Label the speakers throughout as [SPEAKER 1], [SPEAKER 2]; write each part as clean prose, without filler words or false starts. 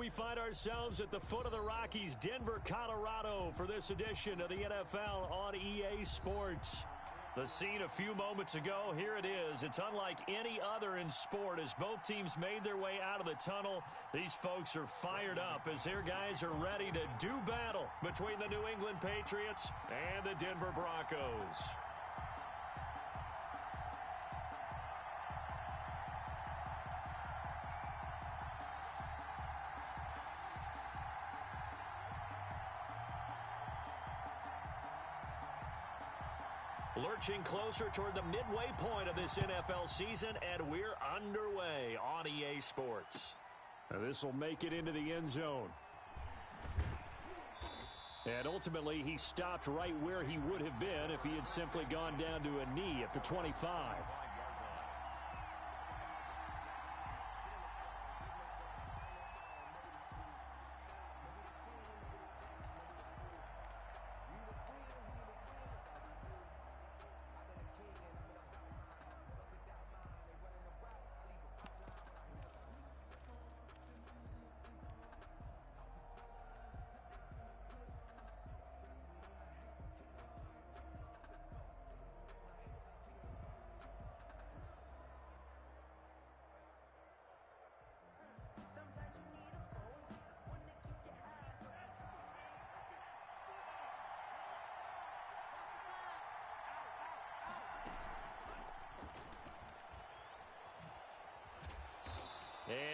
[SPEAKER 1] we find ourselves at the foot of the Rockies, Denver, Colorado, for this edition of the NFL on EA Sports. The scene a few moments ago, here it is. It's unlike any other in sport as both teams made their way out of the tunnel. These folks are fired up as their guys are ready to do battle between the New England Patriots and the Denver Broncos. Lurching closer toward the midway point of this NFL season, and we're underway on EA Sports.
[SPEAKER 2] This will make it into the end zone. And ultimately, he stopped right where he would have been if he had simply gone down to a knee at the 25.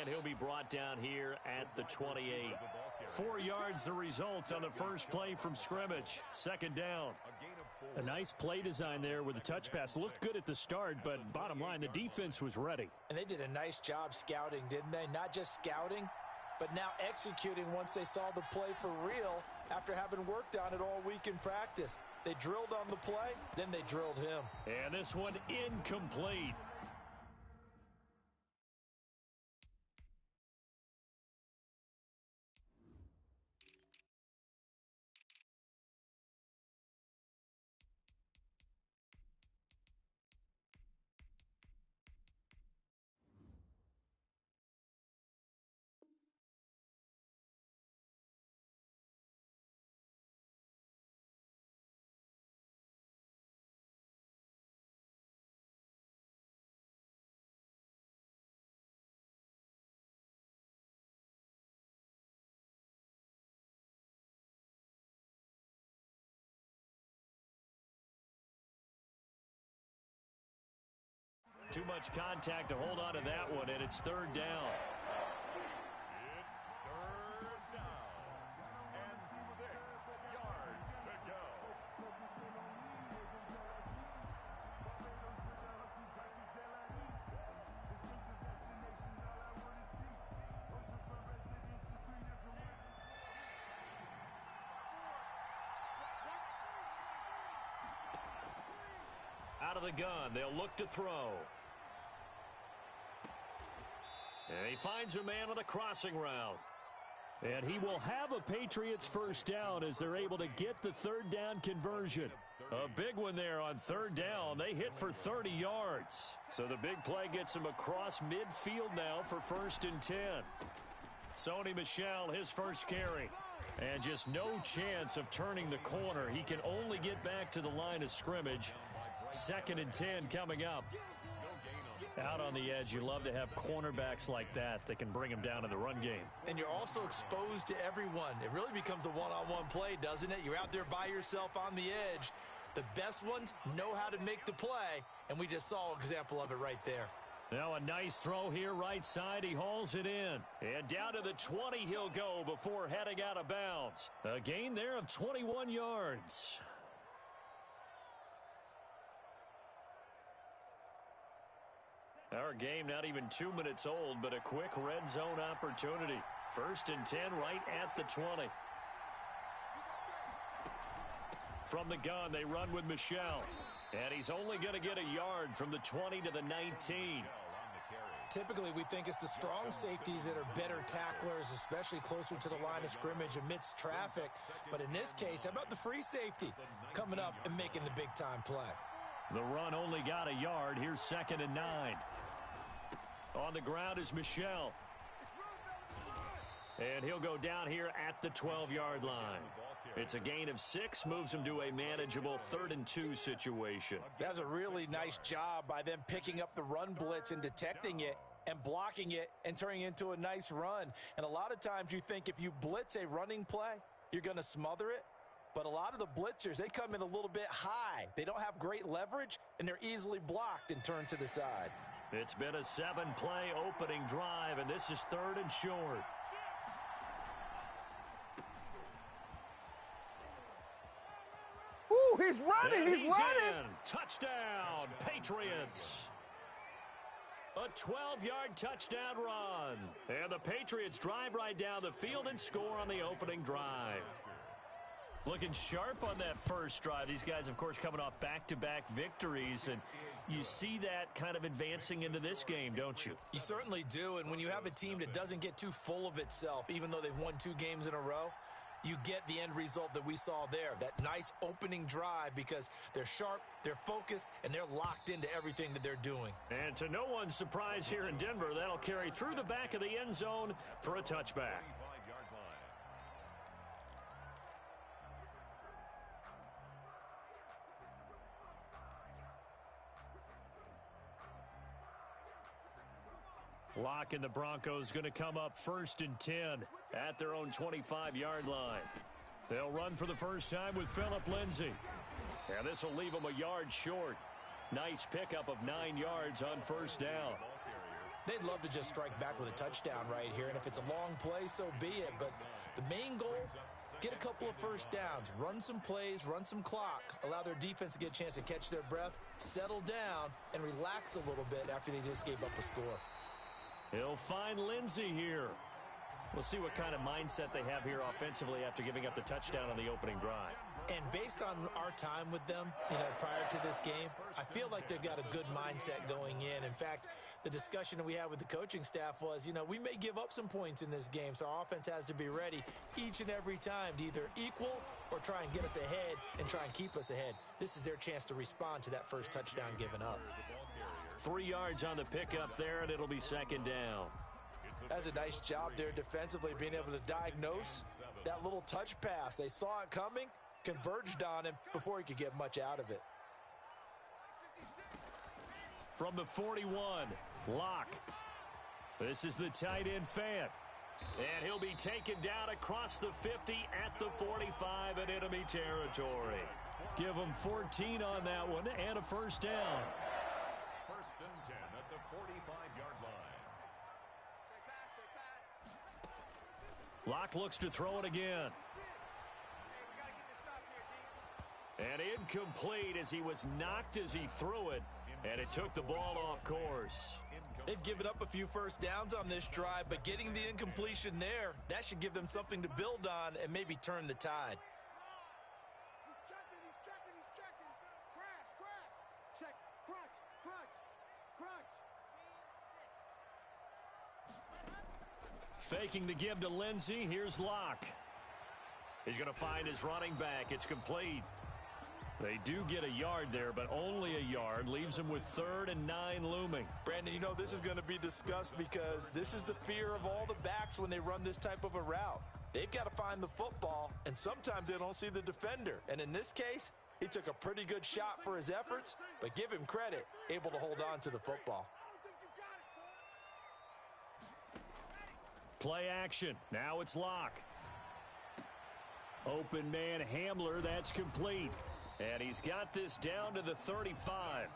[SPEAKER 1] And he'll be brought down here at the 28. 4 yards the result on the first play from scrimmage. Second down.
[SPEAKER 2] A nice play design there with the touch pass. Looked good at the start, but bottom line, the defense was ready.
[SPEAKER 3] And they did a nice job scouting, didn't they? Not just scouting, but now executing once they saw the play for real after having worked on it all week in practice. They drilled on the play, then they drilled him.
[SPEAKER 1] And this one incomplete. Too much contact to hold on to that one, and it's third down.
[SPEAKER 4] It's third down, and 6 yards to go.
[SPEAKER 1] Out of the gun, they'll look to throw. And he finds a man on the crossing route.
[SPEAKER 2] And he will have a Patriots first down as they're able to get the third down conversion.
[SPEAKER 1] A big one there on third down. They hit for 30 yards. So the big play gets him across midfield now for 1st and 10. Sony Michel, his first carry. And just no chance of turning the corner. He can only get back to the line of scrimmage. 2nd and 10 coming up. Out on the edge, you love to have cornerbacks like that can bring him down in the run game.
[SPEAKER 3] And you're also exposed to everyone. It really becomes a one-on-one play, doesn't it? You're out there by yourself on the edge. The best ones know how to make the play, and we just saw an example of it right there.
[SPEAKER 1] Now a nice throw here right side. He hauls it in. And down to the 20 he'll go before heading out of bounds. A gain there of 21 yards. Our game not even 2 minutes old, but a quick red zone opportunity. 1st and 10 right at the 20. From the gun, they run with Michel. And he's only going to get a yard from the 20 to the 19.
[SPEAKER 3] Typically, we think it's the strong safeties that are better tacklers, especially closer to the line of scrimmage amidst traffic. But in this case, how about the free safety coming up and making the big-time play?
[SPEAKER 1] The run only got a yard. Here's 2nd and 9. On the ground is Michel.
[SPEAKER 2] And he'll go down here at the 12-yard line. It's a gain of 6, moves him to a manageable 3rd and 2 situation.
[SPEAKER 3] That's a really nice job by them picking up the run blitz and detecting it and blocking it and turning it into a nice run. And a lot of times you think if you blitz a running play, you're going to smother it. But a lot of the blitzers, they come in a little bit high. They don't have great leverage, and they're easily blocked and turned to the side.
[SPEAKER 2] It's been a 7-play opening drive, and this is 3rd and short.
[SPEAKER 5] Ooh, he's running,
[SPEAKER 2] And
[SPEAKER 5] he's running.
[SPEAKER 2] in. Touchdown, Patriots. A 12-yard touchdown run. And the Patriots drive right down the field and score on the opening drive. Looking sharp on that first drive. These guys, of course, coming off back-to-back victories, and you see that kind of advancing into this game, don't you?
[SPEAKER 3] You certainly do, and when you have a team that doesn't get too full of itself, even though they've won 2 games in a row, you get the end result that we saw there, that nice opening drive, because they're sharp, they're focused, and they're locked into everything that they're doing.
[SPEAKER 2] And to no one's surprise here in Denver, that'll carry through the back of the end zone for a touchback. Locke and the Broncos going to come up 1st and 10 at their own 25-yard line. They'll run for the first time with Phillip Lindsay. And this will leave them a yard short. Nice pickup of 9 yards on first down.
[SPEAKER 3] They'd love to just strike back with a touchdown right here, and if it's a long play, so be it. But the main goal, get a couple of first downs, run some plays, run some clock, allow their defense to get a chance to catch their breath, settle down, and relax a little bit after they just gave up a score.
[SPEAKER 2] He'll find Lindsay here. We'll see what kind of mindset they have here offensively after giving up the touchdown on the opening drive.
[SPEAKER 3] And based on our time with them, prior to this game, I feel like they've got a good mindset going in. In fact, the discussion that we had with the coaching staff was, we may give up some points in this game, so our offense has to be ready each and every time to either equal or try and get us ahead and try and keep us ahead. This is their chance to respond to that first touchdown given up.
[SPEAKER 2] 3 yards on the pickup there, and it'll be 2nd down.
[SPEAKER 3] That's a nice job there defensively, being able to diagnose that little touch pass. They saw it coming, converged on him before he could get much out of it.
[SPEAKER 2] From the 41, Locke. This is the tight end Fant. And he'll be taken down across the 50 at the 45 in enemy territory. Give him 14 on that one and a first down.
[SPEAKER 4] 1st and 10 at the 45-yard line.
[SPEAKER 2] Locke looks to throw it again. And incomplete as he was knocked as he threw it. And it took the ball off course.
[SPEAKER 3] They've given up a few first downs on this drive, but getting the incompletion there, that should give them something to build on and maybe turn the tide.
[SPEAKER 6] He's checking. Crash. Check. Crunch.
[SPEAKER 2] Faking the give to Lindsay. Here's Locke. He's going to find his running back. It's complete. They do get a yard there, but only a yard. Leaves him with 3rd and 9 looming.
[SPEAKER 3] Brandon, this is going to be discussed because this is the fear of all the backs when they run this type of a route. They've got to find the football, and sometimes they don't see the defender. And in this case, he took a pretty good shot for his efforts, but give him credit, able to hold on to the football.
[SPEAKER 2] Play action. Now it's Locke. Open man Hamler. That's complete. And he's got this down to the 35.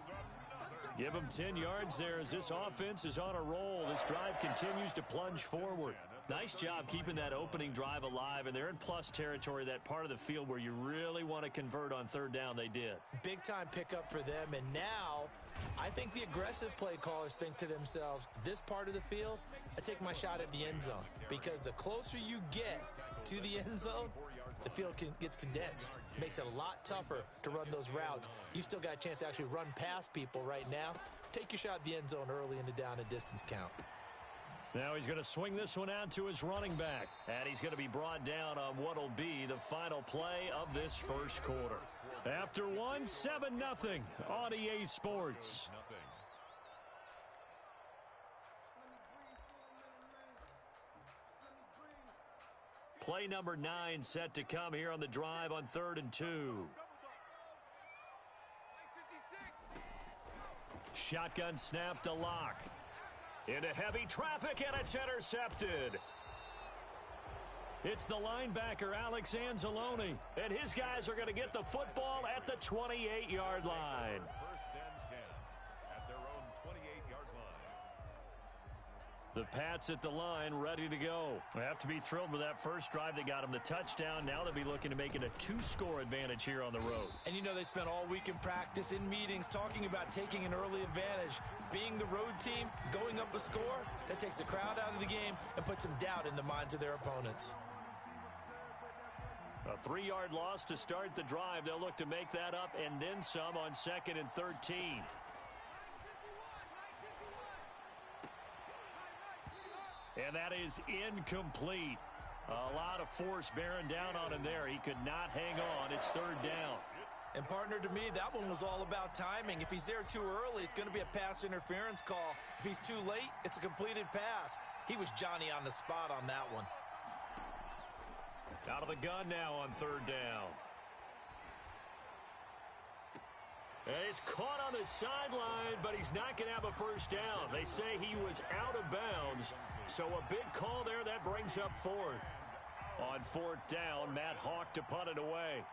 [SPEAKER 2] Give him 10 yards there as this offense is on a roll. This drive continues to plunge forward. Nice job keeping that opening drive alive, and they're in plus territory, that part of the field where you really want to convert on 3rd down. They did.
[SPEAKER 3] Big time pickup for them, and now I think the aggressive play callers think to themselves, this part of the field, I take my shot at the end zone, because the closer you get to the end zone, the field gets condensed. Makes it a lot tougher to run those routes. You still got a chance to actually run past people right now. Take your shot at the end zone early in the down and distance count.
[SPEAKER 2] Now he's going to swing this one out to his running back. And he's going to be brought down on what will be the final play of this first quarter. After 7-0 on EA Sports. Play number 9 set to come here on the drive on 3rd and 2. Shotgun snap to Locke. Into heavy traffic, and it's intercepted. It's the linebacker, Alex Anzalone, and his guys are going to get the football at the 28-yard line.
[SPEAKER 4] First and 10 at their own 28-yard line.
[SPEAKER 2] The Pats at the line, ready to go.
[SPEAKER 1] They have to be thrilled with that first drive. They got them the touchdown. Now they'll be looking to make it a 2-score advantage here on the road.
[SPEAKER 3] And you know they spent all week in practice, in meetings, talking about taking an early advantage. Being the road team, going up a score, that takes the crowd out of the game and puts some doubt in the minds of their opponents.
[SPEAKER 2] A 3-yard loss to start the drive. They'll look to make that up and then some on 2nd and 13. And that is incomplete. A lot of force bearing down on him there. He could not hang on. It's 3rd down.
[SPEAKER 3] And partner, to me, that one was all about timing. If he's there too early, it's going to be a pass interference call. If he's too late, it's a completed pass. He was Johnny on the spot on that one.
[SPEAKER 2] Out of the gun now on 3rd down. And he's caught on the sideline, but he's not going to have a first down. They say he was out of bounds, so a big call there that brings up 4th. On 4th down, Matt Hawk to punt it away.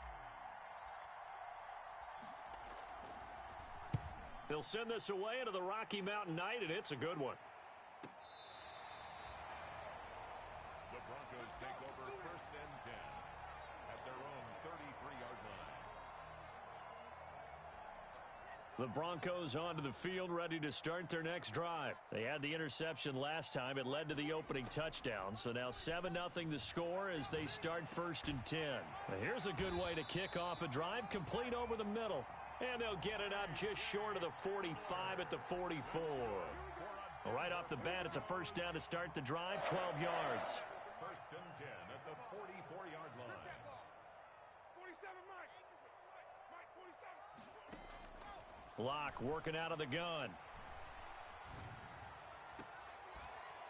[SPEAKER 2] They'll send this away into the Rocky Mountain Night, and it's a good one.
[SPEAKER 4] The Broncos take over first and 10 at their own 33-yard line.
[SPEAKER 2] The Broncos onto the field, ready to start their next drive. They had the interception last time. It led to the opening touchdown. So now 7-0 the score as they start 1st and 10. Now here's a good way to kick off a drive, complete over the middle. And they'll get it up just short of the 45 at the 44. Well, right off the bat, it's a first down to start the drive, 12 yards.
[SPEAKER 4] First and 10 at the 44-yard line.
[SPEAKER 6] 47, Mike. 47.
[SPEAKER 2] Locke working out of the gun.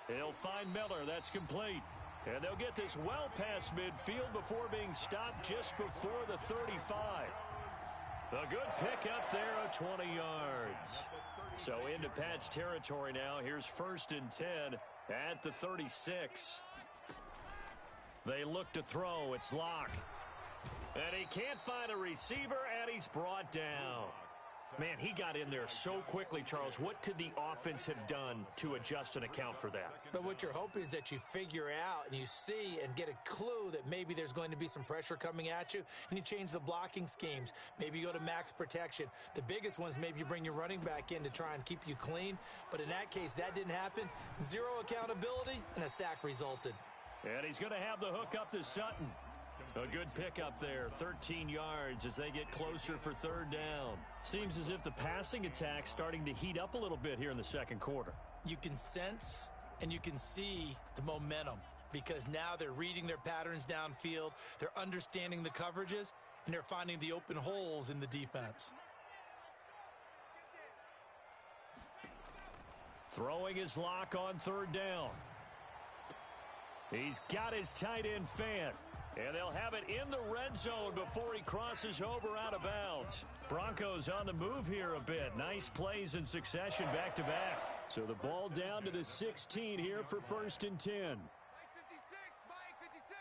[SPEAKER 2] He'll find Miller. That's complete. And they'll get this well past midfield before being stopped just before the 35. A good pickup there of 20 yards. So into Pat's territory now. Here's 1st and 10 at the 36. They look to throw. It's Locke. And he can't find a receiver, and he's brought down. Man, he got in there so quickly, Charles. What could the offense have done to adjust and account for that?
[SPEAKER 3] But what you're hoping is that you figure out and you see and get a clue that maybe there's going to be some pressure coming at you, and you change the blocking schemes. Maybe you go to max protection. The biggest ones, maybe you bring your running back in to try and keep you clean. But in that case, that didn't happen. Zero accountability, and a sack resulted.
[SPEAKER 2] And he's going to have the hook up to Sutton. A good pickup there, 13 yards as they get closer for 3rd down. Seems as if the passing attack's starting to heat up a little bit here in the 2nd quarter.
[SPEAKER 3] You can sense and you can see the momentum because now they're reading their patterns downfield, they're understanding the coverages, and they're finding the open holes in the defense.
[SPEAKER 2] Throwing his Locke on 3rd down. He's got his tight end fan. And they'll have it in the red zone before he crosses over out of bounds. Broncos on the move here a bit. Nice plays in succession back-to-back. So the ball down to the 16 here for 1st and 10.
[SPEAKER 6] Mike 56, Mike 56.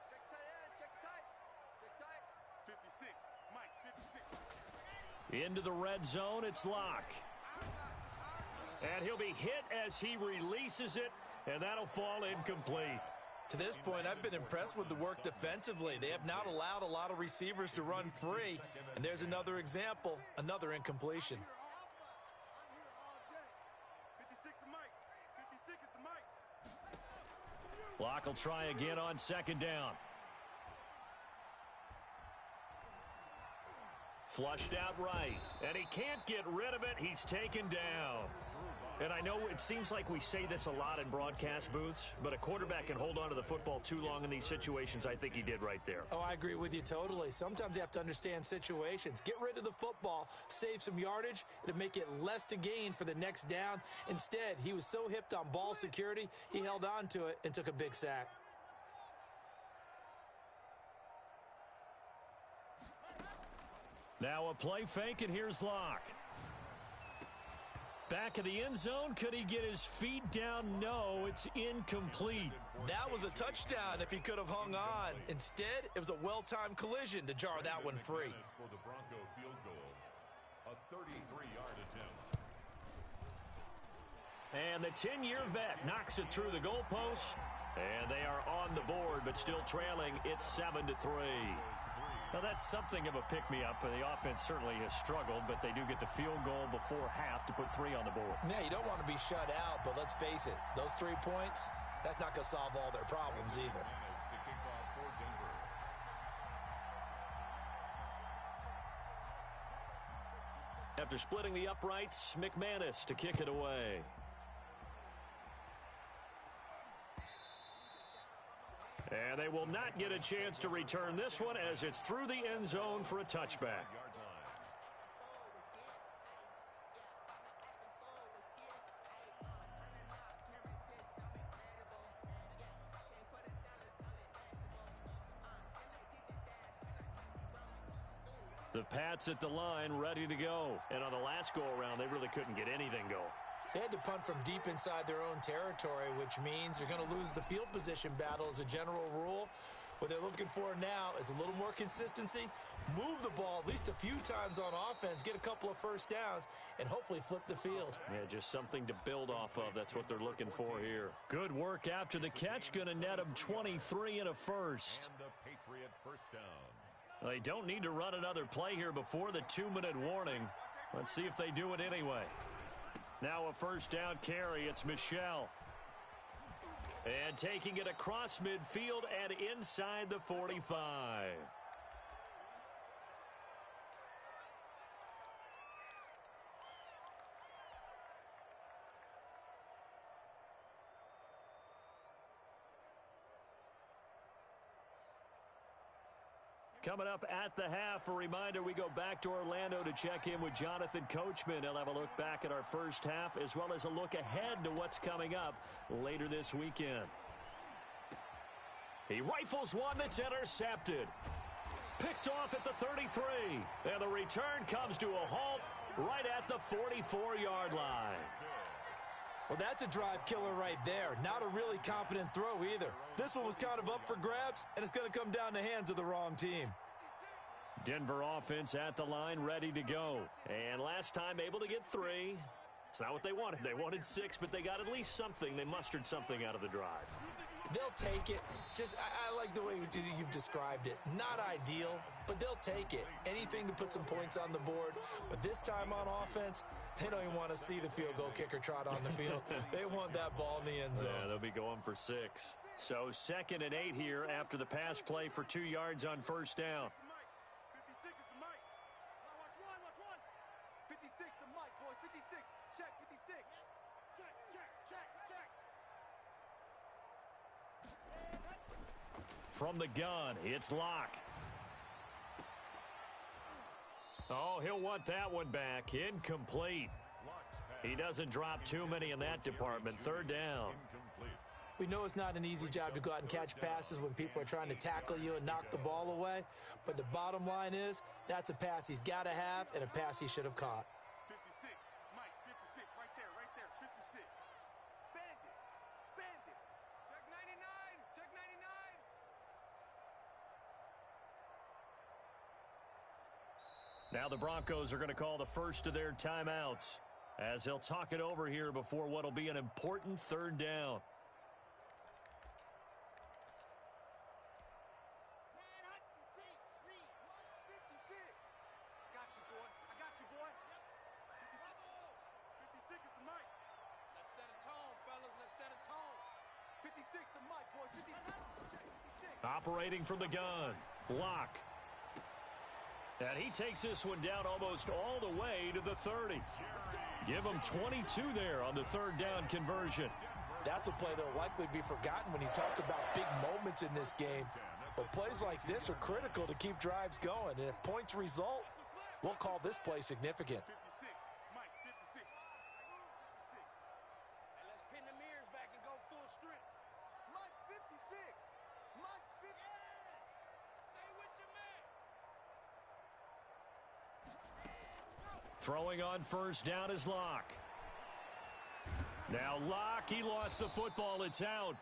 [SPEAKER 6] Check tight end, check tight. Check tight. 56, Mike 56.
[SPEAKER 2] Into the red zone, it's Locke. And he'll be hit as he releases it, and that'll fall incomplete.
[SPEAKER 3] To this point, I've been impressed with the work defensively. They have not allowed a lot of receivers to run free. And there's another example, another incompletion.
[SPEAKER 6] 56 to Mike. 56 is to Mike.
[SPEAKER 2] Locke will try again on 2nd down. Flushed out right. And he can't get rid of it. He's taken down. And I know it seems like we say this a lot in broadcast booths, but a quarterback can hold on to the football too long in these situations. I think he did right there.
[SPEAKER 3] Oh, I agree with you totally. Sometimes you have to understand situations. Get rid of the football, save some yardage, to make it less to gain for the next down. Instead, he was so hipped on ball security, he held on to it and took a big sack.
[SPEAKER 1] Now a play fake, and here's Locke. Back of the end zone. Could he get his feet down? No, it's incomplete.
[SPEAKER 3] That was a touchdown if he could have hung on. Instead, it was a well-timed collision to jar that one free.
[SPEAKER 4] For the Bronco field goal, a 33-yard attempt.
[SPEAKER 2] And the 10-year vet knocks it through the goalpost. And they are on the board, but still trailing. It's 7-3. Now, that's something of a pick-me-up. The offense certainly has struggled, but they do get the field goal before half to put 3 on the board.
[SPEAKER 3] Yeah, you don't want to be shut out, but let's face it. Those 3 points, that's not going to solve all their problems either.
[SPEAKER 2] After splitting the uprights, McManus to kick it away. And they will not get a chance to return this one as it's through the end zone for a touchback. The Pats at the line, ready to go. And on the last go-around, they really couldn't get anything going.
[SPEAKER 3] They had to punt from deep inside their own territory, which means they're going to lose the field position battle as a general rule. What they're looking for now is a little more consistency, move the ball at least a few times on offense, get a couple of first downs, and hopefully flip the field.
[SPEAKER 2] Yeah, just something to build off of. That's what they're looking for here.
[SPEAKER 1] Good work after the catch. Going to net them 23 and a first.
[SPEAKER 4] And the Patriot first down.
[SPEAKER 1] They don't need to run another play here before the 2-minute warning. Let's see if they do it anyway. Now a first down carry. It's Michel. And taking it across midfield and inside the 45. Coming up at the half, a reminder, we go back to Orlando to check in with Jonathan Coachman. He'll have a look back at our first half as well as a look ahead to what's coming up later this weekend. He rifles one that's intercepted. Picked off at the 33. And the return comes to a halt right at the 44-yard line.
[SPEAKER 3] Well, that's a drive killer right there. Not a really confident throw either. This one was kind of up for grabs, and it's going to come down the hands of the wrong team.
[SPEAKER 1] Denver offense at the line, ready to go. And last time able to get 3. It's not what they wanted. They wanted 6, but they got at least something. They mustered something out of the drive.
[SPEAKER 3] They'll take it. I like the way you've described it. Not ideal, but they'll take it. Anything to put some points on the board. But this time on offense, they don't even want to see the field goal kicker trot on the field. They want that ball in the end zone.
[SPEAKER 1] Yeah, they'll be going for 6. So 2nd and 8 here after the pass play for 2 yards on first down.
[SPEAKER 6] 56 is the mic. Watch one. 56 the mic, boys. 56. Check 56. Check.
[SPEAKER 1] From the gun, it's Locke. Oh, he'll want that one back. Incomplete. He doesn't drop too many in that department. 3rd down.
[SPEAKER 3] We know it's not an easy job to go out and catch passes when people are trying to tackle you and knock the ball away. But the bottom line is, that's a pass he's got to have and a pass he should have caught.
[SPEAKER 6] 56. Mike, 56. Right there. 56. Bandit. Check 99. Check 99.
[SPEAKER 1] Now the Broncos are going to call the first of their timeouts as they'll talk it over here before what will be an important 3rd down. Operating from the gun, Locke. And he takes this one down almost all the way to the 30. Give him 22 there on the 3rd down conversion.
[SPEAKER 3] That's a play that will likely be forgotten when you talk about big moments in this game. But plays like this are critical to keep drives going. And if points result, we'll call this play significant.
[SPEAKER 6] 56. Mike, 56. 56.
[SPEAKER 5] And let's pin the mirrors back and go full strength.
[SPEAKER 6] Mike's 56. Mike's 50.
[SPEAKER 5] Stay with your man.
[SPEAKER 1] Throwing on first down is Locke. Now Locke, he lost the football. It's out.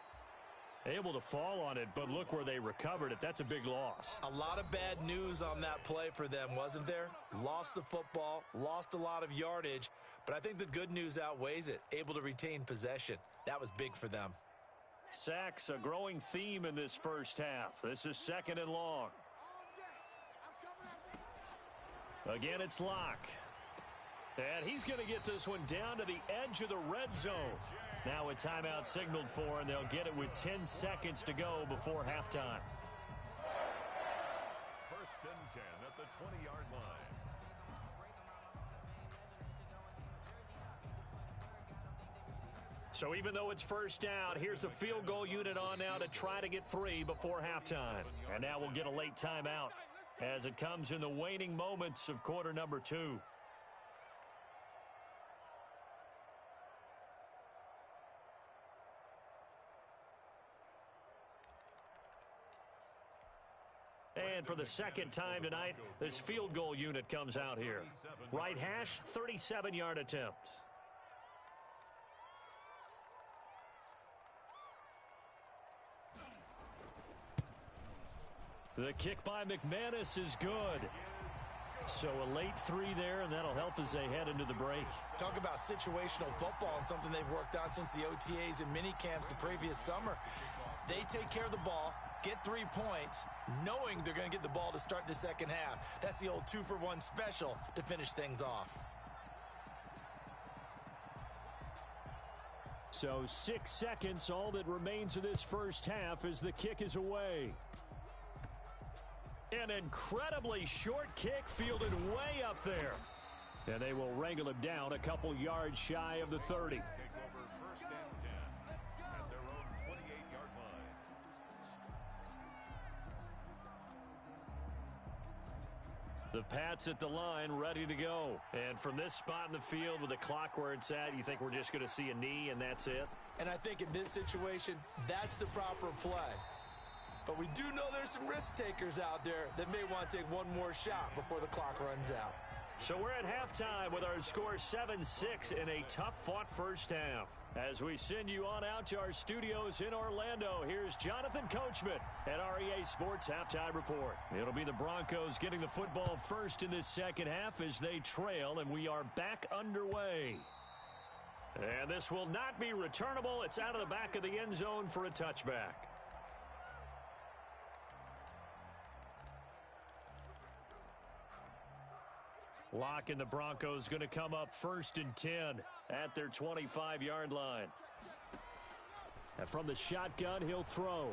[SPEAKER 1] Able to fall on it, but look where they recovered it. That's a big loss.
[SPEAKER 3] A lot of bad news on that play for them, wasn't there? Lost the football, lost a lot of yardage, but I think the good news outweighs it. Able to retain possession. That was big for them.
[SPEAKER 1] Sacks, a growing theme in this first half. This is 2nd and long. Again, it's Locke. And he's going to get this one down to the edge of the red zone. Now a timeout signaled for, and they'll get it with 10 seconds to go before halftime.
[SPEAKER 4] 1st and 10 at the 20-yard line.
[SPEAKER 1] So even though it's first down, here's the field goal unit on now to try to get 3 before halftime. And now we'll get a late timeout as it comes in the waning moments of quarter number 2. And for the second time tonight, this field goal unit comes out here. Right hash, 37-yard attempt. The kick by McManus is good. So a late 3 there, and that'll help as they head into the break.
[SPEAKER 3] Talk about situational football and something they've worked on since the OTAs and mini camps the previous summer. They take care of the ball, get 3 points, knowing they're going to get the ball to start the second half. That's the old 2-for-1 special to finish things off.
[SPEAKER 1] So 6 seconds, all that remains of this first half as the kick is away. An incredibly short kick fielded way up there. And they will wrangle him down a couple yards shy of the 30.
[SPEAKER 4] Take over 1st and 10 at their own 28-yard line.
[SPEAKER 1] The Pats at the line, ready to go. And from this spot in the field with the clock where it's at, you think we're just going to see a knee and that's it?
[SPEAKER 3] And I think in this situation, that's the proper play. But we do know there's some risk takers out there that may want to take one more shot before the clock runs out.
[SPEAKER 1] So we're at halftime with our score 7-6 in a tough-fought first half. As we send you on out to our studios in Orlando, here's Jonathan Coachman at REA Sports Halftime Report. It'll be the Broncos getting the football first in this second half as they trail, and we are back underway. And this will not be returnable. It's out of the back of the end zone for a touchback. Locke and the Broncos going to come up 1st and 10 at their 25-yard line. And from the shotgun, he'll throw.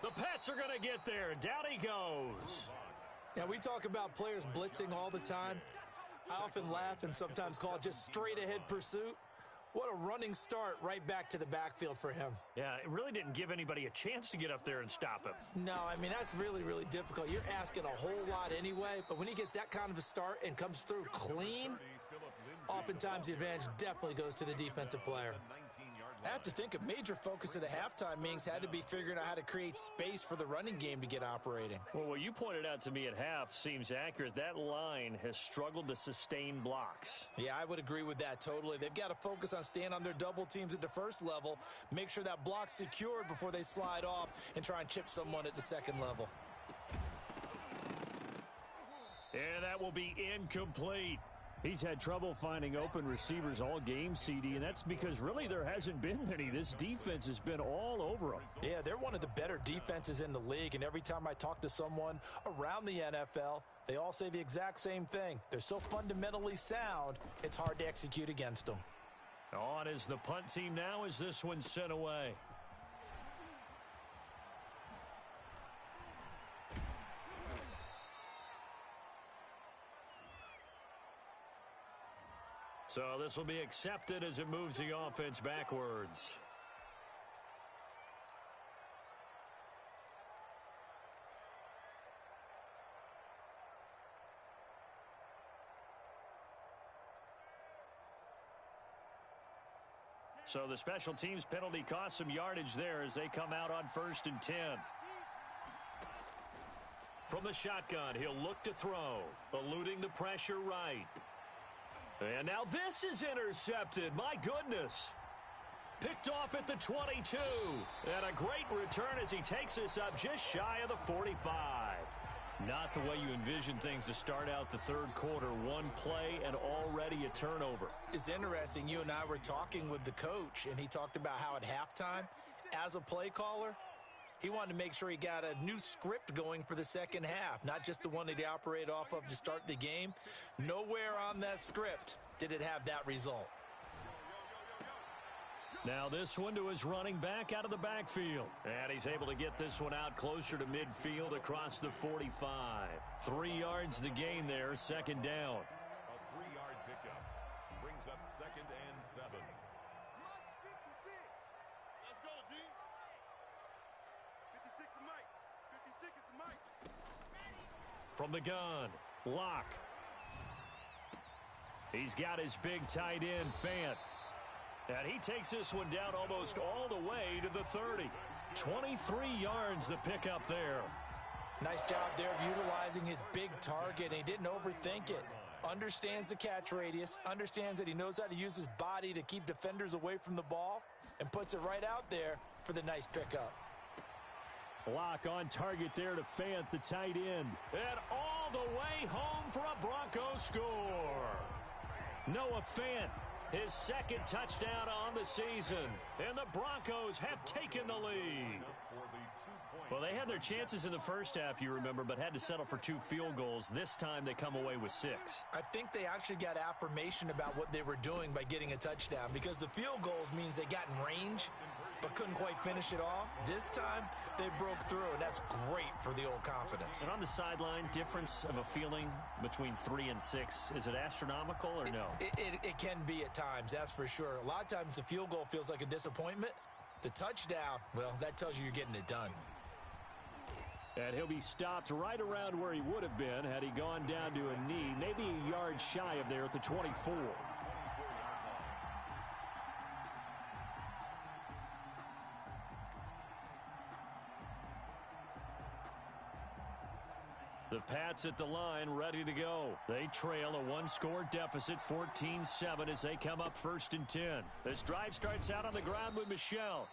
[SPEAKER 1] The Pats are going to get there. Down he goes.
[SPEAKER 3] Now, we talk about players blitzing all the time. I often laugh and sometimes call it just straight-ahead pursuit. What a running start right back to the backfield for him.
[SPEAKER 1] Yeah, it really didn't give anybody a chance to get up there and stop him.
[SPEAKER 3] No, I mean, that's really, really difficult. You're asking a whole lot anyway, but when he gets that kind of a start and comes through clean, oftentimes the advantage definitely goes to the defensive player. I have to think a major focus of the halftime meetings had to be figuring out how to create space for the running game to get operating.
[SPEAKER 1] Well, what you pointed out to me at half seems accurate. That line has struggled to sustain blocks.
[SPEAKER 3] Yeah, I would agree with that totally. They've got to focus on staying on their double teams at the first level, make sure that block's secured before they slide off and try and chip someone at the second level.
[SPEAKER 1] And that will be incomplete. He's had trouble finding open receivers all game, CD, and that's because really there hasn't been many. This defense has been all over them.
[SPEAKER 3] Yeah, they're one of the better defenses in the league, and every time I talk to someone around the NFL, they all say the exact same thing. They're so fundamentally sound, it's hard to execute against them.
[SPEAKER 1] On is the punt team now as this one's sent away. So this will be accepted as it moves the offense backwards. So the special teams penalty cost some yardage there as they come out on 1st and 10. From the shotgun, he'll look to throw, eluding the pressure right.
[SPEAKER 2] And now this is intercepted. My goodness. Picked off at the 22. And a great return as he takes us up just shy of the 45.
[SPEAKER 1] Not the way you envision things to start out the third quarter. One play and already a turnover.
[SPEAKER 3] It's interesting. You and I were talking with the coach, and he talked about how at halftime, as a play caller, he wanted to make sure he got a new script going for the second half, not just the one that he operated off of to start the game. Nowhere on that script did it have that result.
[SPEAKER 1] Now this one to his running back out of the backfield.
[SPEAKER 2] And he's able to get this one out closer to midfield across the 45.
[SPEAKER 1] 3 yards the gain there, second down.
[SPEAKER 4] A 3-yard pickup brings up 2nd and 7.
[SPEAKER 6] Mike's 56. Let's go, D. 56 to Mike. 56 is to Mike.
[SPEAKER 1] From the gun, Locke.
[SPEAKER 2] He's got his big tight end, Fant. And he takes this one down almost all the way to the 30.
[SPEAKER 1] 23 yards the pickup there.
[SPEAKER 3] Nice job there of utilizing his big target, and he didn't overthink it. Understands the catch radius, understands that he knows how to use his body to keep defenders away from the ball, and puts it right out there for the nice pickup.
[SPEAKER 1] Locke on target there to Fant, the tight end.
[SPEAKER 2] And all the way home for a Broncos score.
[SPEAKER 1] Noah Fant.
[SPEAKER 2] His second touchdown on the season. And the Broncos have taken the lead.
[SPEAKER 1] Well, they had their chances in the first half, you remember, but had to settle for 2 field goals. This time they come away with 6.
[SPEAKER 3] I think they actually got affirmation about what they were doing by getting a touchdown, because the field goals means they got in range but couldn't quite finish it off. This time they broke through, and that's great for the old confidence.
[SPEAKER 1] And on the sideline, difference of a feeling between 3 and 6, is it astronomical or no?
[SPEAKER 3] It can be at times, that's for sure. A lot of times the field goal feels like a disappointment. The touchdown, well, that tells you you're getting it done.
[SPEAKER 1] And he'll be stopped right around where he would have been had he gone down to a knee, maybe a yard shy of there at the 24. The Pats at the line, ready to go. They trail a 1-score deficit, 14-7, as they come up 1st and 10.
[SPEAKER 2] This drive starts out on the ground with Michel.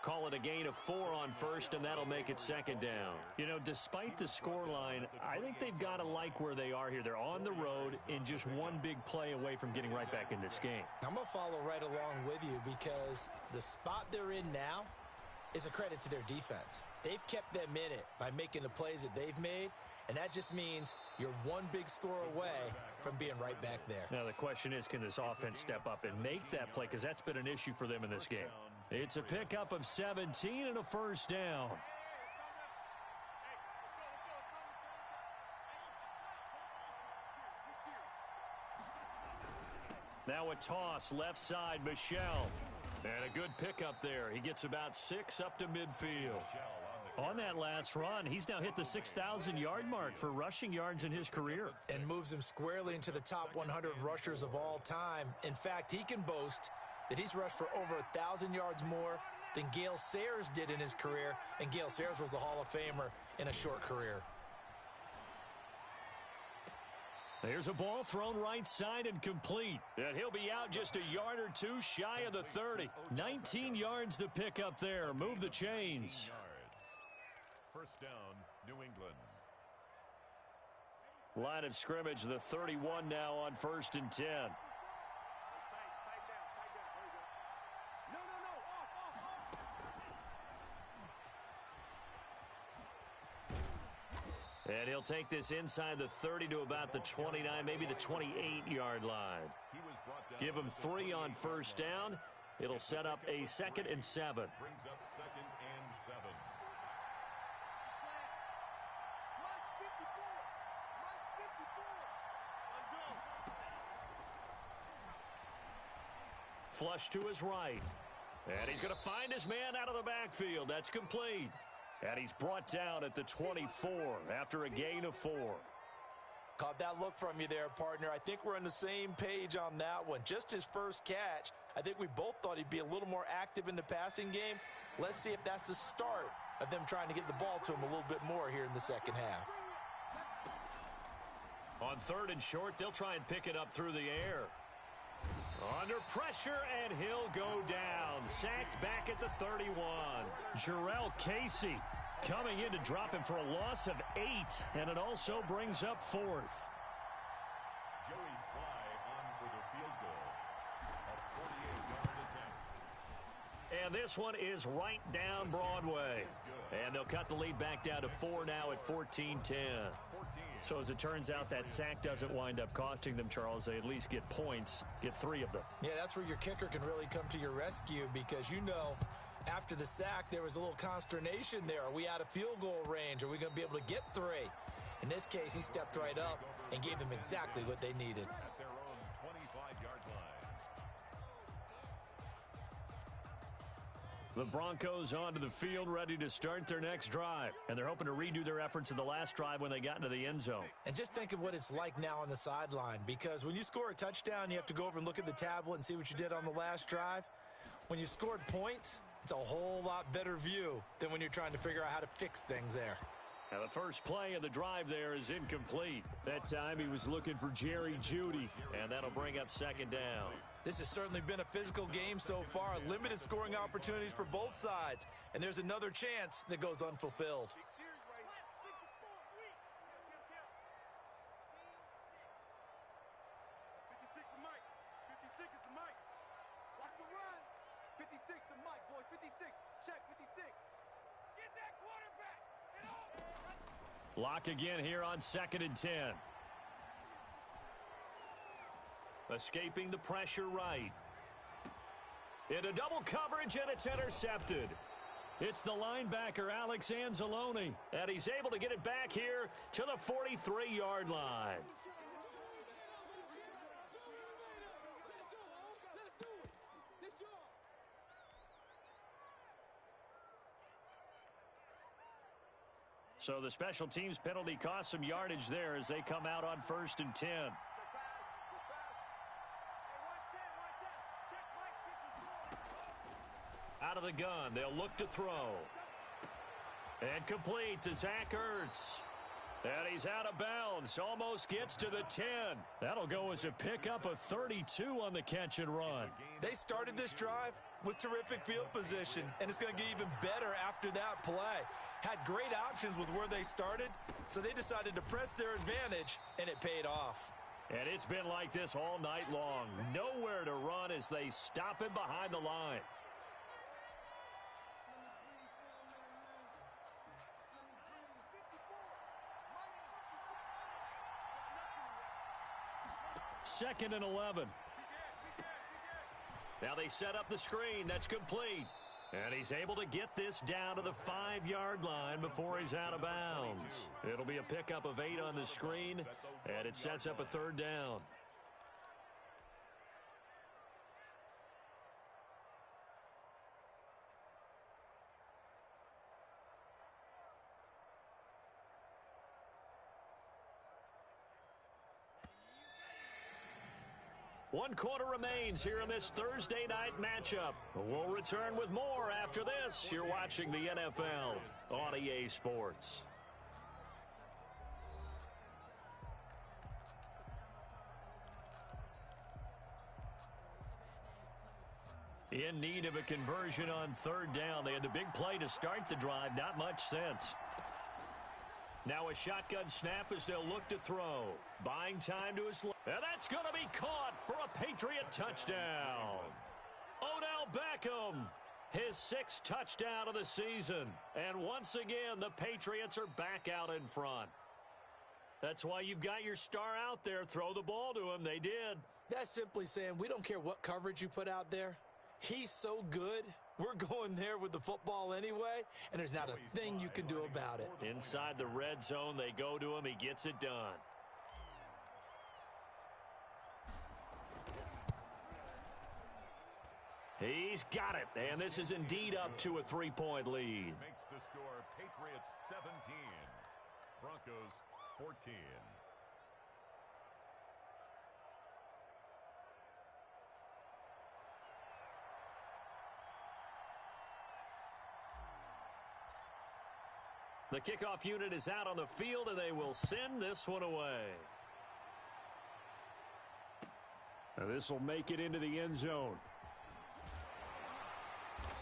[SPEAKER 2] Call it a gain of 4 on first, and that'll make it 2nd down.
[SPEAKER 1] You know, despite the scoreline, I think they've got to like where they are here. They're on the road and just one big play away from getting right back in this game.
[SPEAKER 3] I'm going to follow right along with you, because the spot they're in now is a credit to their defense. They've kept them in it by making the plays that they've made, and that just means you're one big score away from being right back there.
[SPEAKER 1] Now the question is, can this offense step up and make that play, because that's been an issue for them in this game.
[SPEAKER 2] It's a pickup of 17 and a 1st down. Now a toss left side, Michel. And a good pickup there. He gets about 6 up to midfield.
[SPEAKER 1] On that last run, he's now hit the 6,000-yard mark for rushing yards in his career.
[SPEAKER 3] And moves him squarely into the top 100 rushers of all time. In fact, he can boast that he's rushed for over 1,000 yards more than Gale Sayers did in his career. And Gale Sayers was a Hall of Famer in a short career.
[SPEAKER 2] There's a ball thrown right side and complete. And he'll be out just a yard or 2 shy of the 30. 19 yards to pick up there. Move the chains.
[SPEAKER 4] 1st down, New England.
[SPEAKER 2] Line of scrimmage, the 31 now on 1st and 10. And he'll take this inside the 30 to about the 29, maybe the 28-yard line. Give him 3 on 1st down. It'll set up a 2nd and 7.
[SPEAKER 4] Brings up 2nd and 7.
[SPEAKER 6] Mike's 54. Mike's 54. Let's go.
[SPEAKER 2] Flush to his right. And he's going to find his man out of the backfield. That's complete. And he's brought down at the 24 after a gain of 4.
[SPEAKER 3] Caught that look from you there, partner. I think we're on the same page on that one. Just his first catch, I think we both thought he'd be a little more active in the passing game. Let's see if that's the start of them trying to get the ball to him a little bit more here in the second half.
[SPEAKER 2] On 3rd and short, they'll try and pick it up through the air. Under pressure, and he'll go down. Sacked back at the 31. Jarrell Casey coming in to drop him for a loss of 8, and it also brings up 4th.
[SPEAKER 4] Joey Sly on for the field goal. A 48-yard attempt.
[SPEAKER 2] And this one is right down Broadway. And they'll cut the lead back down to 4 now at 14-10. So as it turns out, that sack doesn't wind up costing them, Charles. They at least get points, get 3 of them.
[SPEAKER 3] Yeah, that's where your kicker can really come to your rescue because, you know, after the sack, there was a little consternation there. Are we out of field goal range? Are we going to be able to get 3? In this case, he stepped right up and gave them exactly what they needed.
[SPEAKER 4] At their own 25-yard line.
[SPEAKER 2] The Broncos onto the field, ready to start their next drive. And they're hoping to redo their efforts in the last drive when they got into the end zone.
[SPEAKER 3] And just think of what it's like now on the sideline, because when you score a touchdown, you have to go over and look at the tablet and see what you did on the last drive. When you scored points, it's a whole lot better view than when you're trying to figure out how to fix things there.
[SPEAKER 2] Now the first play of the drive there is incomplete. That time he was looking for Jerry Jeudy, and that'll bring up 2nd down.
[SPEAKER 3] This has certainly been a physical game so far, limited scoring opportunities for both sides, and there's another chance that goes unfulfilled.
[SPEAKER 6] Big series right here. 56 to Mike. 56 is the Mike. Watch the run. 56 to Mike, boys. 56. Check 56.
[SPEAKER 5] Get that quarterback. Get off.
[SPEAKER 2] Lock again here on 2nd and 10. Escaping the pressure right. Into double coverage, and it's intercepted. It's the linebacker, Alex Anzalone, and he's able to get it back here to the 43-yard line. So the special teams penalty cost some yardage there as they come out on 1st and 10. Out of the gun, they'll look to throw. And complete to Zach Ertz. And he's out of bounds, almost gets to the 10. That'll go as a pickup of 32 on the catch and run.
[SPEAKER 3] They started this drive with terrific field position, and it's going to get even better after that play. Had great options with where they started, so they decided to press their advantage, and it paid off.
[SPEAKER 2] And it's been like this all night long. Nowhere to run as they stop him behind the line. Second and 11. Now they set up the screen. That's complete. And he's able to get this down to the 5-yard line before he's out of bounds. It'll be a pickup of 8 on the screen, and it sets up a 3rd down. One quarter remains here in this Thursday night matchup. We'll return with more after this. You're watching the NFL on EA Sports. In need of a conversion on 3rd down. They had the big play to start the drive. Not much sense. Now a shotgun snap as they'll look to throw. Buying time to his left. And that's going to be caught for a Patriot touchdown. Odell Beckham, his 6th touchdown of the season. And once again, the Patriots are back out in front. That's why you've got your star out there. Throw the ball to him. They did.
[SPEAKER 3] That's simply saying we don't care what coverage you put out there. He's so good. We're going there with the football anyway, and there's not a thing you can do about it.
[SPEAKER 2] Inside the red zone, they go to him. He gets it done. He's got it, and this is indeed up to a 3-point lead.
[SPEAKER 4] Makes the score Patriots 17, Broncos 14.
[SPEAKER 2] The kickoff unit is out on the field, and they will send this one away.
[SPEAKER 1] This will make it into the end zone.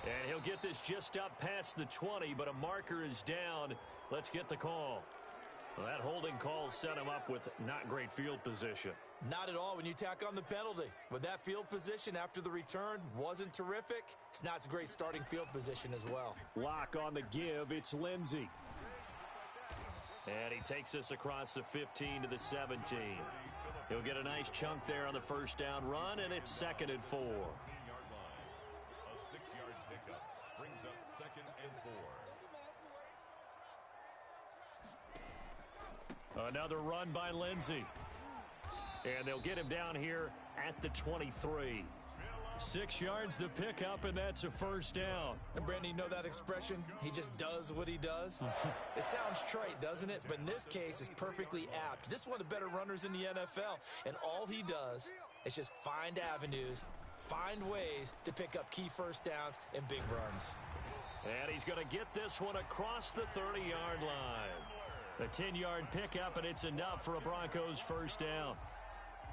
[SPEAKER 2] And he'll get this just up past the 20, but a marker is down. Let's get the call. Well, that holding call set him up with not great field position.
[SPEAKER 3] Not at all when you tack on the penalty. With that field position after the return wasn't terrific. It's not a great starting field position as well.
[SPEAKER 1] Lock on the give. It's Lindsey.
[SPEAKER 2] And he takes this across the 15 to the 17. He'll get a nice chunk there on the first down run, and it's 2nd and 4.
[SPEAKER 4] A 6-yard pickup brings up 2nd and 4.
[SPEAKER 2] Another run by Lindsey. And they'll get him down here at the 23.
[SPEAKER 1] 6 yards the pickup, and that's a first down.
[SPEAKER 3] And Brandon, you know that expression? He just does what he does. It sounds trite, doesn't it? But in this case, it's perfectly apt. This is one of the better runners in the NFL. And all he does is just find avenues, find ways to pick up key first downs and big runs.
[SPEAKER 2] And he's going to get this one across the 30-yard line.
[SPEAKER 1] A 10-yard pickup, and it's enough for a Broncos first down.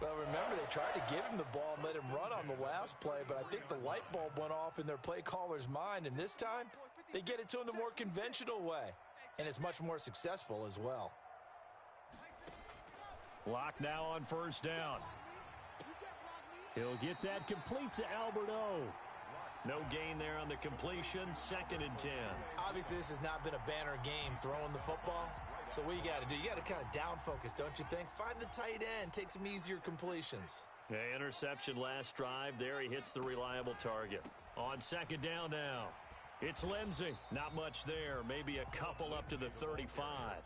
[SPEAKER 3] Well, remember, they tried to give him the ball and let him run on the last play, but I think the light bulb went off in their play caller's mind, and this time, they get it to him the more conventional way, and it's much more successful as well.
[SPEAKER 1] Lock now on first down. He'll get that complete to Alberto.
[SPEAKER 2] No gain there on the completion, 2nd and 10.
[SPEAKER 3] Obviously, this has not been a banner game throwing the football. So what you got to do, you got to kind of down focus, don't you think? Find the tight end, take some easier completions.
[SPEAKER 2] Yeah, interception last drive. There he hits the reliable target.
[SPEAKER 1] On 2nd down now, it's Lindsey. Not much there, maybe a couple up to the 35.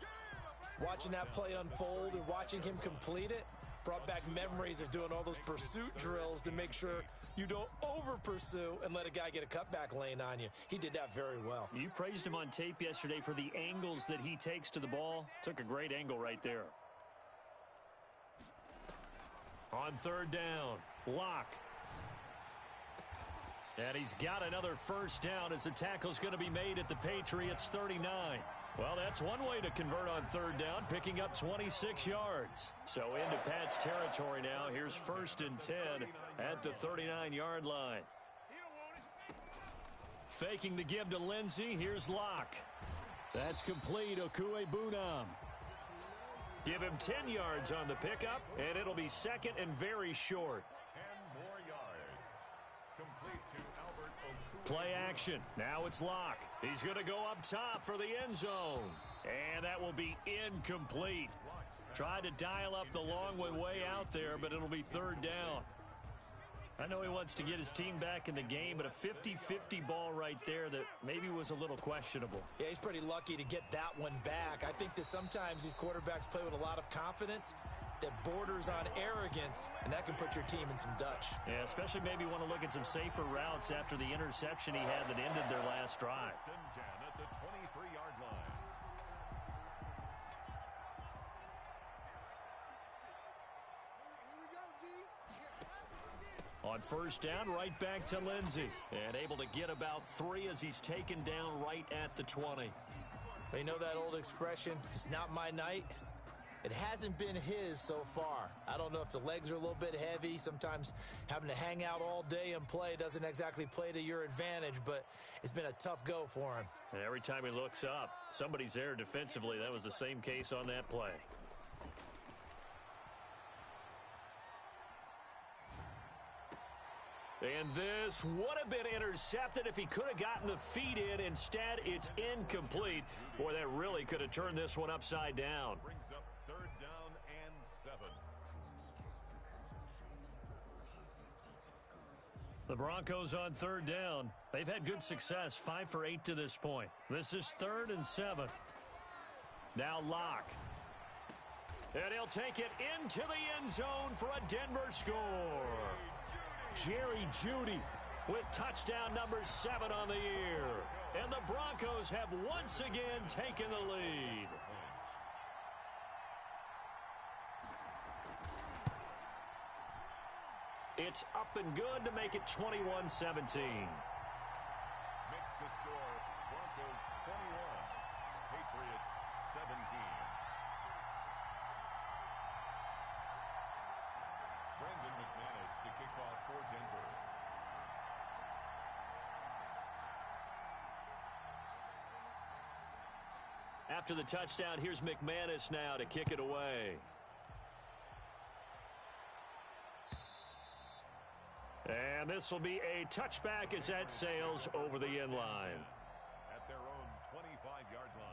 [SPEAKER 3] Watching that play unfold and watching him complete it brought back memories of doing all those pursuit drills to make sure you don't over-pursue and let a guy get a cutback lane on you. He did that very well.
[SPEAKER 1] You praised him on tape yesterday for the angles that he takes to the ball. Took a great angle right there. On 3rd down, Lock. And he's got another first down as the tackle's going to be made at the Patriots' 39. Well, that's one way to convert on 3rd down, picking up 26 yards. So into Pat's territory now. Here's 1st and 10 at the 39-yard line. Faking the give to Lindsey. Here's Lock. That's complete. Okuebunam.
[SPEAKER 2] Give him 10 yards on the pickup, and it'll be 2nd and very short.
[SPEAKER 4] 10 more yards. Complete to Albert Okuebunam.
[SPEAKER 1] Play action. Now it's Lock. He's going to go up top for the end zone. And that will be incomplete. Tried to dial up the long way out there, but it'll be 3rd down. I know he wants to get his team back in the game, but a 50-50 ball right there that maybe was a little questionable.
[SPEAKER 3] Yeah, he's pretty lucky to get that one back. I think that sometimes these quarterbacks play with a lot of confidence that borders on arrogance, and that can put your team in some Dutch.
[SPEAKER 1] Yeah, especially maybe want to look at some safer routes after the interception he had that ended their last drive.
[SPEAKER 4] 1st and 10 at the 23-yard line.
[SPEAKER 1] On 1st down, right back to Lindsey.
[SPEAKER 2] And able to get about 3 as he's taken down right at the 20.
[SPEAKER 3] You know that old expression, it's not my night? It hasn't been his so far. I don't know if the legs are a little bit heavy. Sometimes having to hang out all day and play doesn't exactly play to your advantage, but it's been a tough go for him.
[SPEAKER 2] And every time he looks up, somebody's there defensively. That was the same case on that play. And this would have been intercepted if he could have gotten the feet in. Instead, it's incomplete. Boy, that really could have turned this one upside down.
[SPEAKER 4] Brings up 3rd down and 7.
[SPEAKER 1] The Broncos on 3rd down. They've had good success, 5 for 8 to this point. This is 3rd and 7. Now Lock.
[SPEAKER 2] And he'll take it into the end zone for a Denver score. Jerry Jeudy with touchdown number 7 on the year. And the Broncos have once again taken the lead. It's up and good to make it 21-17.
[SPEAKER 4] Makes the score Broncos 21, Patriots 17. Brandon McManus to kick
[SPEAKER 2] After the touchdown, here's McManus now to kick it away. And this will be a touchback as that sails over the end line.
[SPEAKER 4] At their own 25-yard line.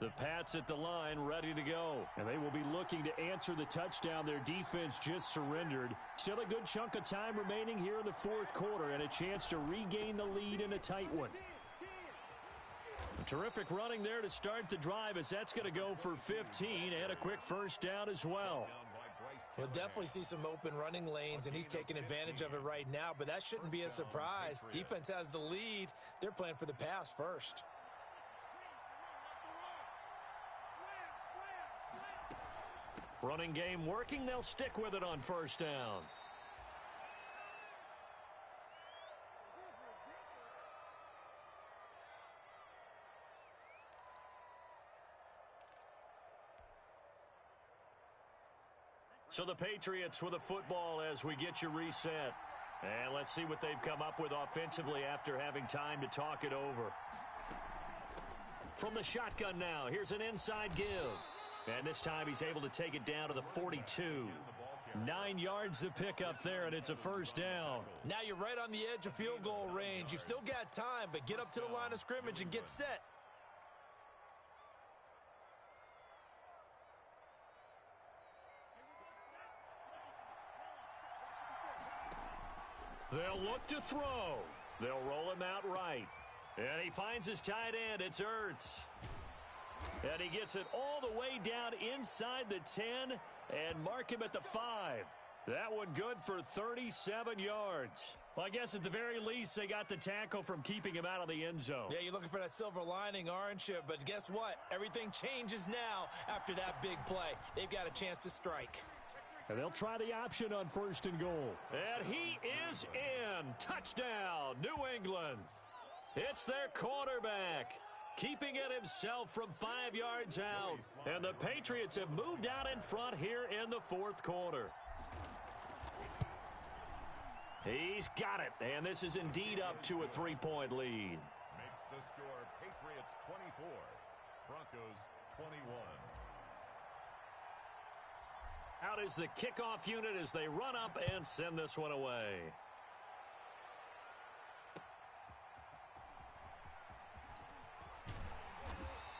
[SPEAKER 1] The Pats at the line ready to go. And they will be looking to answer the touchdown their defense just surrendered. Still a good chunk of time remaining here in the fourth quarter and a chance to regain the lead in a tight one. A terrific running there to start the drive as that's going to go for 15 and a quick first down as well.
[SPEAKER 3] We'll definitely see some open running lanes, and he's taking advantage of it right now, but that shouldn't be a surprise. Defense has the lead. They're playing for the pass first.
[SPEAKER 1] Running game working. They'll stick with it on first down. So the Patriots with the football as we get you reset. And let's see what they've come up with offensively after having time to talk it over. From the shotgun now, here's an inside give. And this time he's able to take it down to the 42. 9 yards to pick up there, and it's a first down.
[SPEAKER 3] Now you're right on the edge of field goal range. You've still got time, but get up to the line of scrimmage and get set.
[SPEAKER 1] They'll look to throw. They'll roll him out right. And he finds his tight end. It's Ertz. And he gets it all the way down inside the 10 and mark him at the 5. That one good for 37 yards. Well, I guess at the very least they got the tackle from keeping him out of the end zone.
[SPEAKER 3] Yeah, you're looking for that silver lining, aren't you? But guess what? Everything changes now after that big play. They've got a chance to strike.
[SPEAKER 1] And they'll try the option on first and goal. And he is in. Touchdown, New England. It's their quarterback, keeping it himself from 5 yards out. And the Patriots have moved out in front here in the fourth quarter. He's got it, and this is indeed up to a 3-point lead.
[SPEAKER 4] Makes the score Patriots 24, Broncos 21.
[SPEAKER 1] Out is the kickoff unit as they run up and send this one away.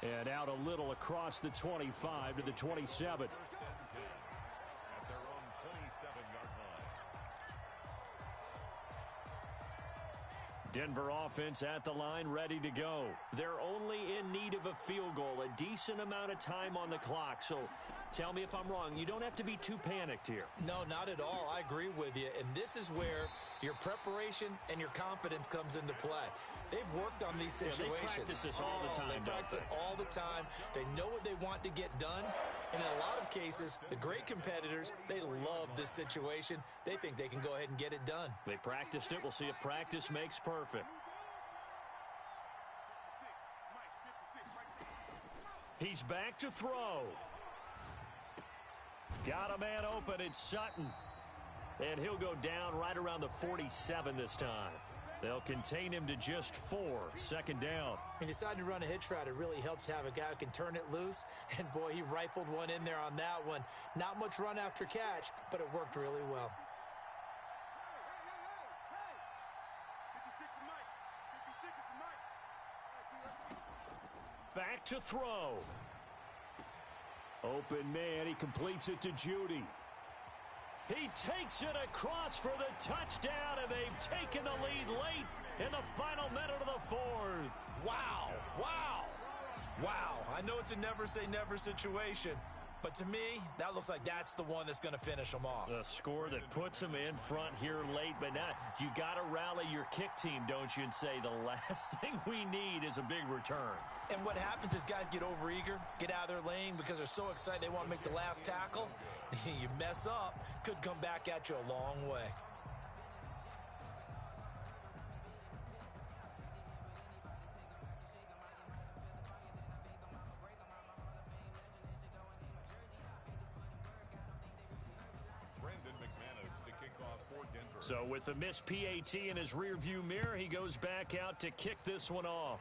[SPEAKER 1] And out a little across the 25 to the 27.
[SPEAKER 4] At their own 27-yard line.
[SPEAKER 1] Denver offense at the line, ready to go. They're only in need of a field goal, a decent amount of time on the clock. So tell me if I'm wrong. You don't have to be too panicked here.
[SPEAKER 3] No, not at all. I agree with you. And this is where your preparation and your confidence comes into play. They've worked on these situations.
[SPEAKER 1] They practice this all the time,
[SPEAKER 3] They practice it all the time. They know what they want to get done. And in a lot of cases, the great competitors, they love this situation. They think they can go ahead and get it done.
[SPEAKER 1] They practiced it. We'll see if practice makes perfect. He's back to throw. Got a man open. It's Sutton. And he'll go down right around the 47 this time. They'll contain him to just 4. Second down.
[SPEAKER 3] He decided to run a hitch route. It really helps to have a guy who can turn it loose. And, boy, he rifled one in there on that one. Not much run after catch, but it worked really well.
[SPEAKER 1] Back to throw. Open man. He completes it to Judy. He takes it across for the touchdown, and they've taken the lead late in the final minute of the fourth.
[SPEAKER 3] Wow. Wow. Wow. I know it's a never say never situation, But to me, that looks like that's the one that's going to finish them off.
[SPEAKER 2] The score that puts them in front here late, but now you got to rally your kick team, don't you, and say the last thing we need is a big return.
[SPEAKER 3] And what happens is guys get overeager, get out of their lane because they're so excited they want to make the last tackle. You mess up, could come back at you a long way.
[SPEAKER 2] So with the missed PAT in his rearview mirror, he goes back out to kick this one off.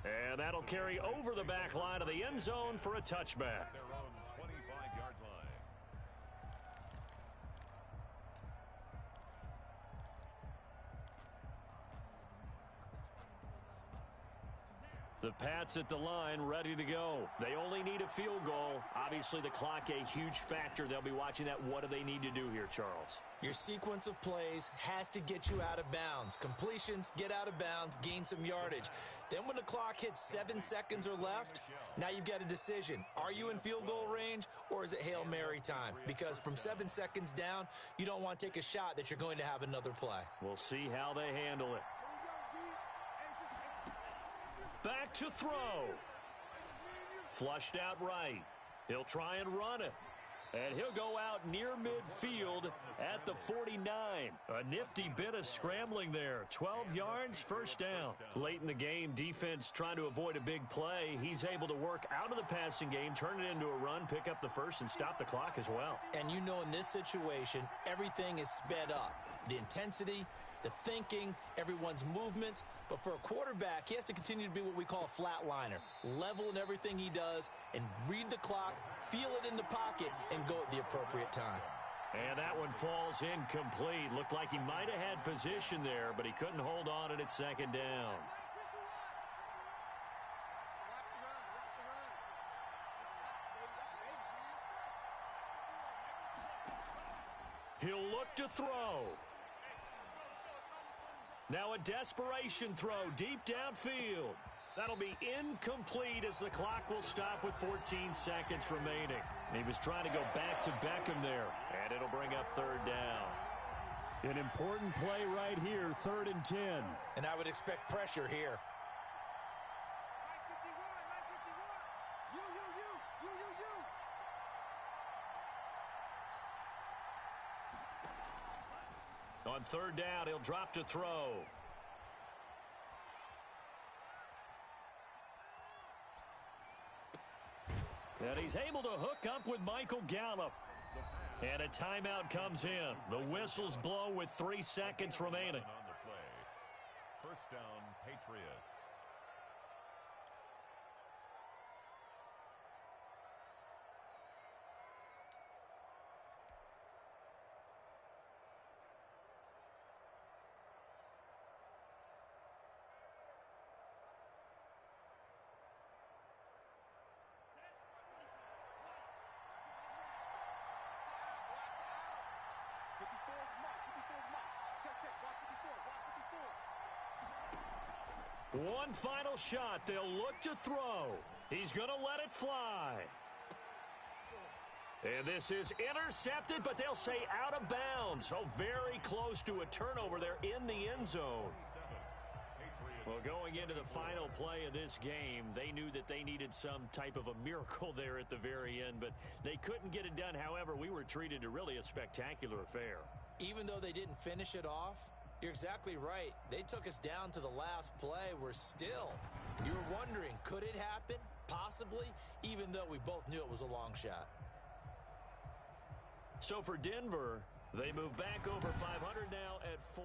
[SPEAKER 2] And that'll carry over the back line of the end zone for a touchback.
[SPEAKER 4] Their own 25-yard line.
[SPEAKER 2] The Pats at the line, ready to go. They only need a field goal. Obviously, the clock a huge factor. They'll be watching that. What do they need to do here, Charles?
[SPEAKER 3] Your sequence of plays has to get you out of bounds. Completions, get out of bounds, gain some yardage. Then when the clock hits 7 seconds or left, now you've got a decision. Are you in field goal range, or is it Hail Mary time? Because from 7 seconds down, you don't want to take a shot that you're going to have another play.
[SPEAKER 2] We'll see how they handle it. Back to throw. Flushed out right. He'll try and run it. And he'll go out near midfield at the 49. A nifty bit of scrambling there. 12 yards, first down. Late in the game, defense trying to avoid a big play. He's able to work out of the passing game, turn it into a run, pick up the first, and stop the clock as well.
[SPEAKER 3] And you know in this situation, everything is sped up. The intensity, the thinking, everyone's movement. But for a quarterback, he has to continue to be what we call a flatliner. Level in everything he does and read the clock, feel it in the pocket, and go at the appropriate time.
[SPEAKER 2] And that one falls incomplete. Looked like he might have had position there, but he couldn't hold on at second down. He'll look to throw. Now a desperation throw deep downfield. That'll be incomplete as the clock will stop with 14 seconds remaining. He was trying to go back to Beckham there, and it'll bring up third down. An important play right here, 3rd and 10.
[SPEAKER 3] And I would expect pressure here.
[SPEAKER 2] On 3rd down, he'll drop to throw. And he's able to hook up with Michael Gallup. And a timeout comes in. The whistles blow with 3 seconds remaining.
[SPEAKER 4] On the play. First down, Patriots.
[SPEAKER 2] One final shot. They'll look to throw. He's going to let it fly. And this is intercepted, but they'll say out of bounds. Oh, very close to a turnover there in the end zone. Well, going into the final play of this game, they knew that they needed some type of a miracle there at the very end, but they couldn't get it done. However, we were treated to really a spectacular affair.
[SPEAKER 3] Even though they didn't finish it off, you're exactly right. They took us down to the last play. We're still. You were wondering, could it happen? Possibly, even though we both knew it was a long shot.
[SPEAKER 2] So for Denver, they move back over 500 now at 4-3.